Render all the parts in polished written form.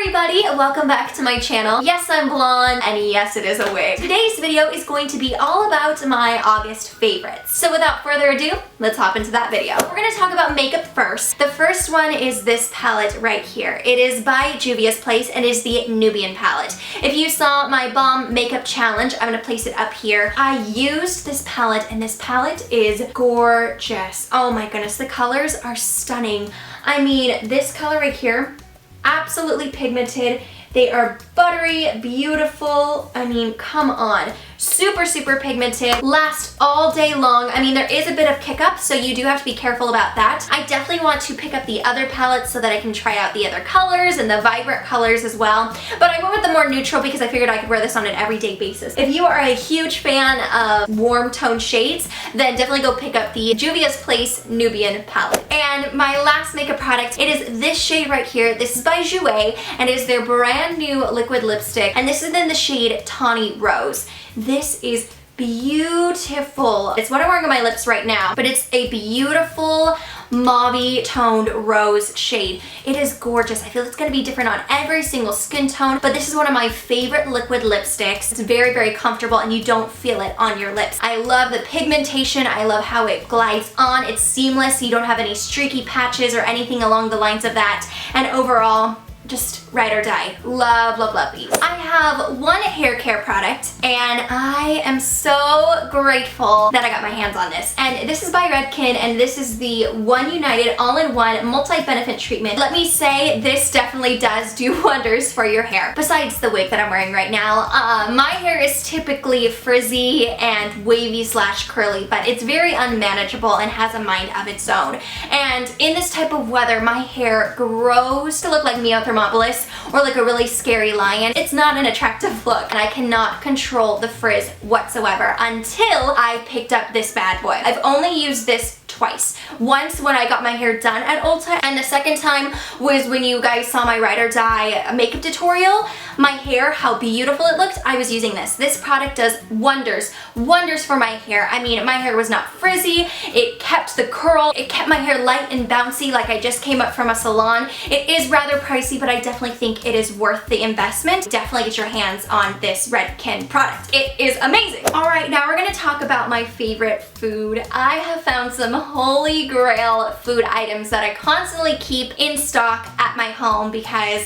everybody, welcome back to my channel. Yes, I'm blonde, and yes, it is a wig. Today's video is going to be all about my August favorites. So without further ado, let's hop into that video. We're gonna talk about makeup first. The first one is this palette right here. It is by Juvia's Place and is the Nubian palette. If you saw my bomb makeup challenge, I'm gonna place it up here. I used this palette and this palette is gorgeous. Oh my goodness, the colors are stunning. I mean, this color right here, absolutely pigmented. They are buttery, beautiful. I mean, come on. Super, super pigmented. Last all day long. I mean, there is a bit of kick up, so you do have to be careful about that. I definitely want to pick up the other palettes so that I can try out the other colors and the vibrant colors as well. But I went with the more neutral because I figured I could wear this on an everyday basis. If you are a huge fan of warm tone shades, then definitely go pick up the Juvia's Place Nubian palette. And my last makeup product, it is this shade right here. This is by Jouer, and it is their brand new liquid lipstick, and this is in the shade Tawny Rose. This is beautiful. It's what I'm wearing on my lips right now, but it's a beautiful mauve toned rose shade. It is gorgeous. I feel it's going to be different on every single skin tone, but this is one of my favorite liquid lipsticks. It's very, very comfortable and you don't feel it on your lips. I love the pigmentation. I love how it glides on. It's seamless. You don't have any streaky patches or anything along the lines of that. And overall, just ride or die. Love, love, love these. I have one hair care product and I am so grateful that I got my hands on this. And this is by Redken and this is the One United All-in-One Multi-Benefit Treatment. Let me say, this definitely does do wonders for your hair. Besides the wig that I'm wearing right now, my hair is typically frizzy and wavy slash curly, but it's very unmanageable and has a mind of its own. And in this type of weather, my hair grows to look like Mia or like a really scary lion. It's not an attractive look and I cannot control the frizz whatsoever until I picked up this bad boy. I've only used this twice. Once when I got my hair done at Ulta, and the second time was when you guys saw my ride or die makeup tutorial. My hair, how beautiful it looked, I was using this. This product does wonders, wonders for my hair. I mean, my hair was not frizzy, it kept the curl, it kept my hair light and bouncy like I just came up from a salon. It is rather pricey, but I definitely think it is worth the investment. Definitely get your hands on this Redken product. It is amazing. Alright, now we're gonna talk about my favorite food. I have found some holy grail food items that I constantly keep in stock at my home because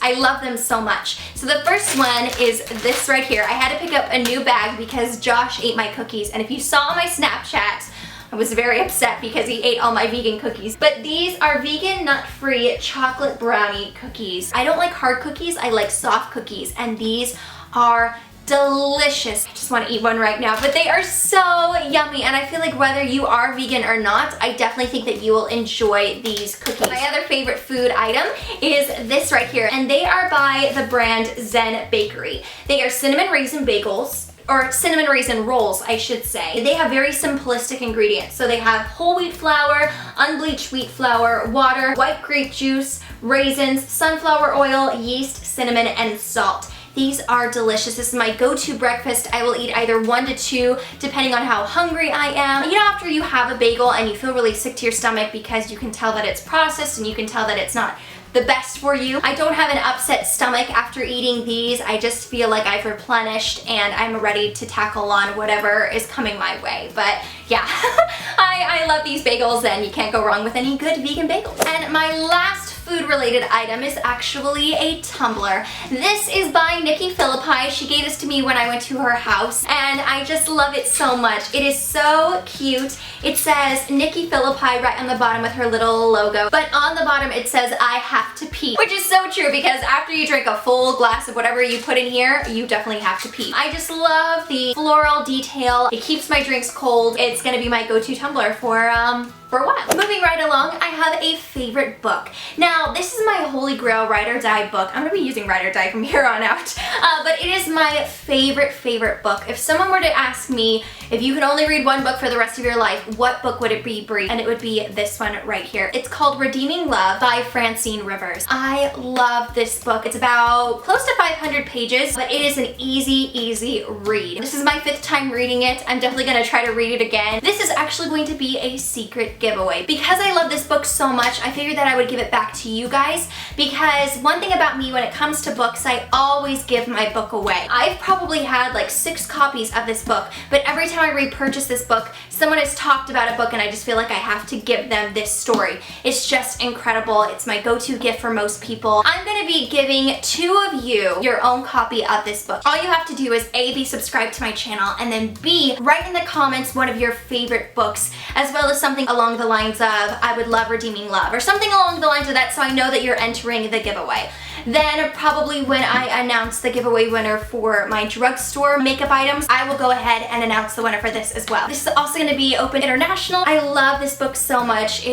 I love them so much. So the first one is this right here. I had to pick up a new bag because Josh ate my cookies, and if you saw my Snapchat, I was very upset because he ate all my vegan cookies. But these are vegan, nut-free chocolate brownie cookies. I don't like hard cookies, I like soft cookies, and these are delicious. I just want to eat one right now, but they are so yummy, and I feel like whether you are vegan or not, I definitely think that you will enjoy these cookies. My other favorite food item is this right here, and they are by the brand Zen Bakery. They are cinnamon raisin bagels, or cinnamon raisin rolls, I should say. They have very simplistic ingredients. So they have whole wheat flour, unbleached wheat flour, water, white grape juice, raisins, sunflower oil, yeast, cinnamon, and salt. These are delicious. This is my go-to breakfast. I will eat either 1 to 2 depending on how hungry I am. You know, after you have a bagel and you feel really sick to your stomach because you can tell that it's processed and you can tell that it's not the best for you. I don't have an upset stomach after eating these. I just feel like I've replenished and I'm ready to tackle on whatever is coming my way. But yeah, I love these bagels and you can't go wrong with any good vegan bagels. And my last food related item is actually a tumbler. This is by Nikki Phillippi. She gave this to me when I went to her house and I just love it so much. It is so cute. It says Nikki Phillippi right on the bottom with her little logo, but on the bottom it says I have to pee, which is so true because after you drink a full glass of whatever you put in here, you definitely have to pee. I just love the floral detail. It keeps my drinks cold. It's gonna be my go-to tumbler for a while. Moving right along, I have a favorite book. Now, this is my holy grail ride or die book. I'm gonna be using ride or die from here on out, but it is my favorite book. If someone were to ask me if you could only read one book for the rest of your life, what book would it be, Brie? And it would be this one right here. It's called Redeeming Love by Francine Rivers. I love this book. It's about close to 500 pages, but it is an easy read. This is my 5th time reading it. I'm definitely gonna try to read it again. This is actually going to be a secret giveaway. Because I love this book so much, I figured that I would give it back to you guys, because one thing about me when it comes to books, I always give my book away. I've probably had like 6 copies of this book, but every time I repurchase this book, someone has talked about a book and I just feel like I have to give them this story. It's just incredible. It's my go-to gift for most people. I'm gonna be giving 2 of you your own copy of this book. All you have to do is A, be subscribed to my channel, and then B, write in the comments one of your favorite books, as well as something along the lines of I would love redeeming love, or something along the lines of that, so I know that you're entering the giveaway. Then probably when I announce the giveaway winner for my drugstore makeup items, I will go ahead and announce the winner for this as well. This is also going to be open international. I love this book so much.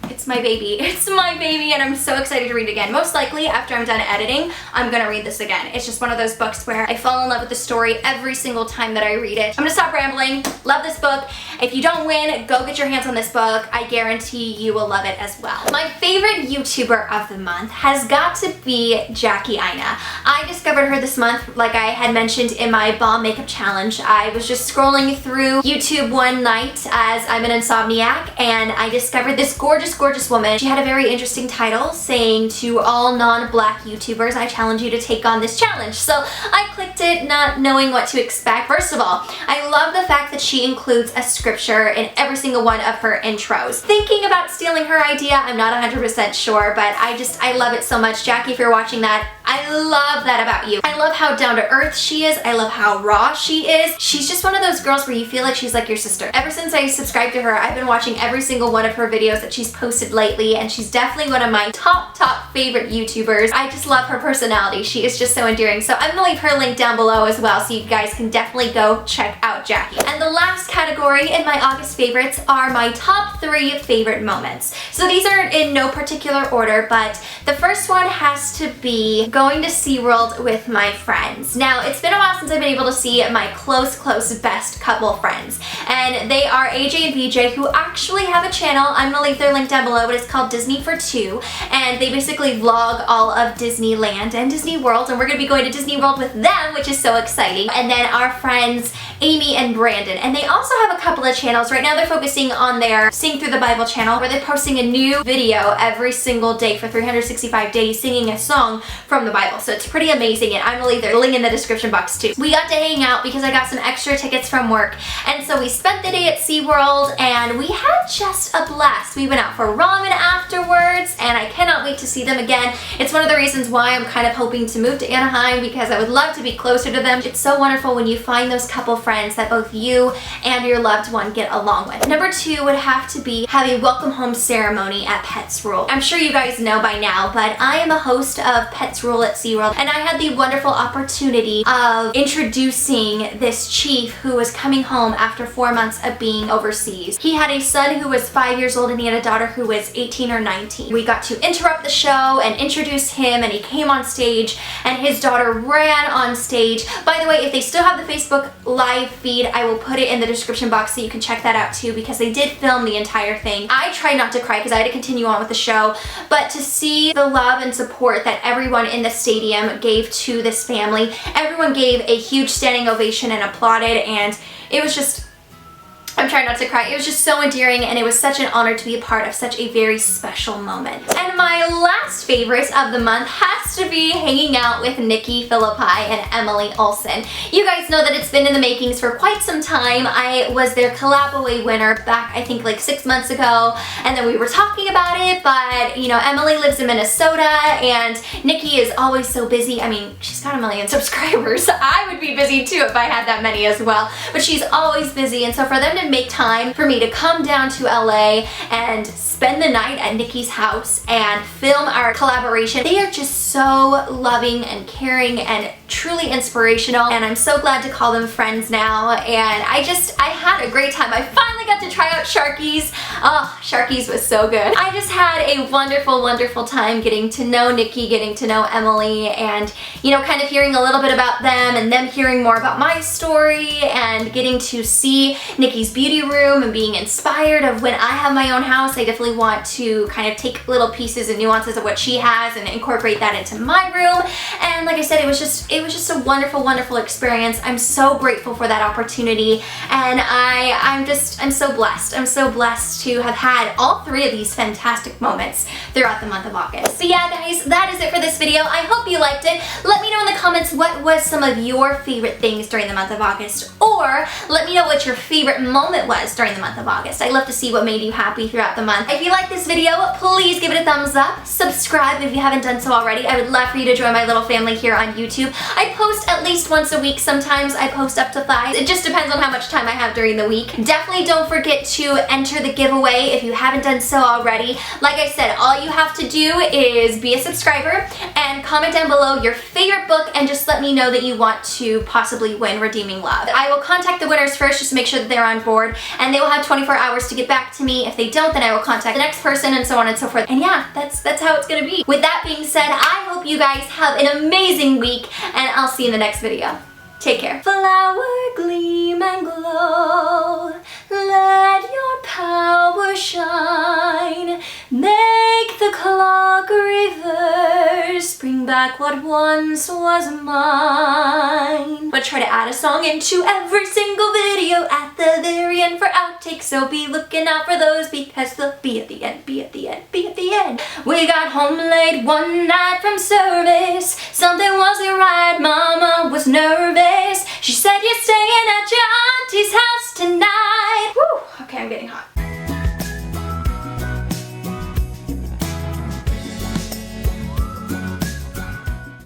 It's my baby. It's my baby, and I'm so excited to read it again. Most likely, after I'm done editing, I'm gonna read this again. It's just one of those books where I fall in love with the story every single time that I read it. I'm gonna stop rambling. Love this book. If you don't win, go get your hands on this book. I guarantee you will love it as well. My favorite YouTuber of the month has got to be Jackie Aina. I discovered her this month, like I had mentioned in my Bomb Makeup Challenge. I was just scrolling through YouTube one night as I'm an insomniac, and I discovered this gorgeous woman. She had a very interesting title saying, to all non-black YouTubers, I challenge you to take on this challenge. So I clicked it not knowing what to expect. First of all, I love the fact that she includes a scripture in every single one of her intros. Thinking about stealing her idea, I'm not 100% sure, but I love it so much. Jackie, if you're watching that, I love that about you. I love how down to earth she is. I love how raw she is. She's just one of those girls where you feel like she's like your sister. Ever since I subscribed to her, I've been watching every single one of her videos that she's posted lately, and she's definitely one of my top favorite YouTubers. I just love her personality. She is just so endearing. So I'm gonna leave her link down below as well, so you guys can definitely go check out Jackie. And the last category in my August favorites are my top 3 favorite moments. So these are in no particular order, but the first one has to be going to SeaWorld with my friends. Now, it's been a while since I've been able to see my close best couple friends, and they are AJ and VJ, who actually have a channel. I'm gonna leave their link down below, but it's called Disney for Two, and they basically vlog all of Disneyland and Disney World, and we're gonna be going to Disney World with them, which is so exciting. And then our friends Amy and Brandon, and they also have a couple of channels. Right now they're focusing on their Sing Through the Bible channel, where they're posting a new video every single day for 365 days singing a song from the Bible. So it's pretty amazing, and I'm gonna leave their link in the description box too. We got to hang out because I got some extra tickets from work, and so we spent the day at SeaWorld, and we had just a blast. We went out for ramen afterwards, and I cannot wait to see them again. It's one of the reasons why I'm kind of hoping to move to Anaheim, because I would love to be closer to them. It's so wonderful when you find those couple friends that both you and your loved one get along with. Number 2 would have to be have a welcome home ceremony at Pets Rule. I'm sure you guys know by now, but I am a host of Pets Rule at SeaWorld, and I had the wonderful opportunity of introducing this chief who was coming home after 4 months of being overseas. He had a son who was 5 years old, and he had a daughter who was 18 or 19. We got to interrupt the show and introduce him, and he came on stage, and his daughter ran on stage. By the way, if they still have the Facebook live feed, I will put it in the description box so you can check that out too, because they did film the entire thing. I tried not to cry because I had to continue on with the show, but to see the love and support that everyone in the stadium gave to this family, everyone gave a huge standing ovation and applauded, and it was just, I'm trying not to cry. It was just so endearing, and it was such an honor to be a part of such a very special moment. And my last favorite of the month has to be hanging out with Nikki, Phillippi, and Emily Olsen. You guys know that it's been in the makings for quite some time. I was their collab away winner back, I think, like 6 months ago, and then we were talking about it, but you know, Emily lives in Minnesota, and Nikki is always so busy. I mean, she's got 1 million subscribers. I would be busy too if I had that many as well, but she's always busy, and so for them to make time for me to come down to LA and spend the night at Nikki's house and film our collaboration, they are just so loving and caring and truly inspirational, and I'm so glad to call them friends now, and I had a great time. I finally got to try out Sharkies. Oh, Sharkies was so good. I just had a wonderful time getting to know Nikki, getting to know Emily, and you know, kind of hearing a little bit about them, and them hearing more about my story, and getting to see Nikki's beauty room and being inspired of when I have my own house. I definitely want to kind of take little pieces and nuances of what she has and incorporate that into my room. And like I said, it was just a wonderful, wonderful experience. I'm so grateful for that opportunity, and I'm so blessed. I'm so blessed to have had all 3 of these fantastic moments throughout the month of August. So yeah, guys, that is it for this video. I hope you liked it. Let me know in the comments what was some of your favorite things during the month of August, or let me know what your favorite moment was during the month of August. I'd love to see what made you happy throughout the month. If you like this video, please give it a thumbs up. Subscribe if you haven't done so already. I would love for you to join my little family here on YouTube. I post at least once a week. Sometimes I post up to 5. It just depends on how much time I have during the week. Definitely don't forget to enter the giveaway if you haven't done so already. Like I said, all you have to do is be a subscriber and comment down below your favorite book and just let me know that you want to possibly win Redeeming Love. I will contact the winners first just to make sure that they're on board, and they will have 24 hours to get back to me. If they don't, then I will contact the next person, and so on and so forth. And yeah, that's how it's gonna be. With that being said, I hope you guys have an amazing week, and I'll see you in the next video. Take care. Flower gleam and glow, let your power shine, make the clock reverse, bring back what once was mine. But try to add a song into every single video at the very end for outtakes, so be looking out for those because they'll be at the end, be at the end, be at the end. We got home late one night from service, something wasn't right, mama was nervous. She said, you're staying at your auntie's house tonight.